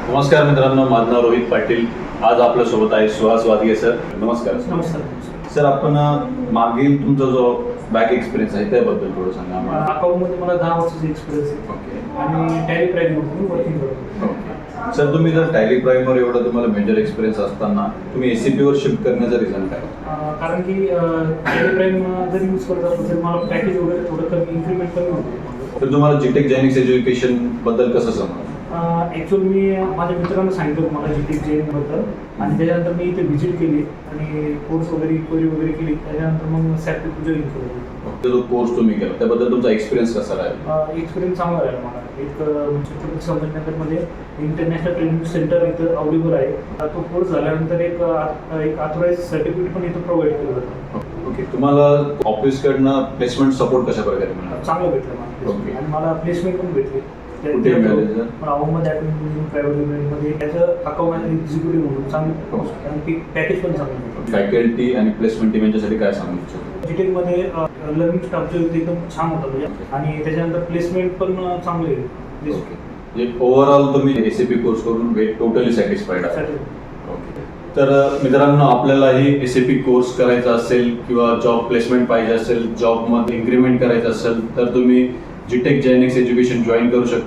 नमस्कार मित्रांनो, माझं नाव रोहित पाटील. आज आपल्यासोबत आहे सुहास वादगे सर. नमस्कार. नमस्कार सर, आपण मागील तुमचा जो बॅक एक्सपिरियन्स आहे त्याबद्दल थोडं सांगा आम्हाला. अकाउंटमध्ये मला 10 वर्षाचा एक्सपिरियन्स आहे ओके आणि टॅली प्राईमवर वर्किंग करतो. ओके सर, तुम्ही जर टॅली प्राईमवर एवढा तुम्हाला मेजर एक्सपिरियन्स असताना तुम्ही ACP वर शिफ्ट करण्याचं रिझन काय? कारण की टॅली प्राईम जर यूज करत असतो तर मला पॅकेज वगैरे थोडं कमी इन्क्रीमेंट कमी होतो. तर तुम्हाला जीटेक जेनिक्स एज्युकेशन बद्दल कसं समजलं? ॲक्च्युअली मी माझ्या मित्रांना सांगितलं मला जीटेक जेबद्दल आणि त्याच्यानंतर मी इथे व्हिजिट केली आणि कोर्स वगैरे इन्क्वायरी वगैरे केली. त्याच्यानंतर मग सॅपरेट जॉईन केलं. जो कोर्स तुम्ही केला त्याबद्दल तुमचा एक्सपिरियन्स कसा राहिला? एक्सपिरियन्स चांगला राहिला मला. एक छत्रपती संभाजीनगरमध्ये इंटरनॅशनल ट्रेनिंग सेंटर इथं अवेलेबल आहे. तो कोर्स झाल्यानंतर एक ऑथोराइज सर्टिफिकेट पण इथं प्रोव्हाइड केलं जातं. ओके, तुम्हाला ऑफिसकडनं प्लेसमेंट सपोर्ट कशा प्रकारे मिळाला? चांगलं भेटलं मला ओके. आणि मला प्लेसमेंट पण भेटली. कुठे मिळाले सर? मला अहमद प्रायव्हेट लिमिटेडमध्ये त्याचं अकाउंट एक्झिक्युटिव्ह म्हणून चांगलं आणि पॅकेज पण चांगलं भेटलं. फॅकल्टी आणि प्लेसमेंट टीम यांच्यासाठी काय सांगू इच्छितो? जीटेकमध्ये लर्निंग स्टाफ जो एकदम छान होता म्हणजे आणि त्याच्यानंतर प्लेसमेंट पण चांगले आहे. म्हणजे ओव्हरऑल तुम्ही ACP कोर्स करून टोटली सॅटिस्फाईड आहे. ओके. तर मित्रांनो, आपल्यालाही ACP कोर्स करायचा असेल किंवा जॉब प्लेसमेंट पाहिजे असेल, जॉबमध्ये इन्क्रीमेंट करायचं असेल तर तुम्ही जीटेक जेनिक्स एज्युकेशन जॉईन करू शकता.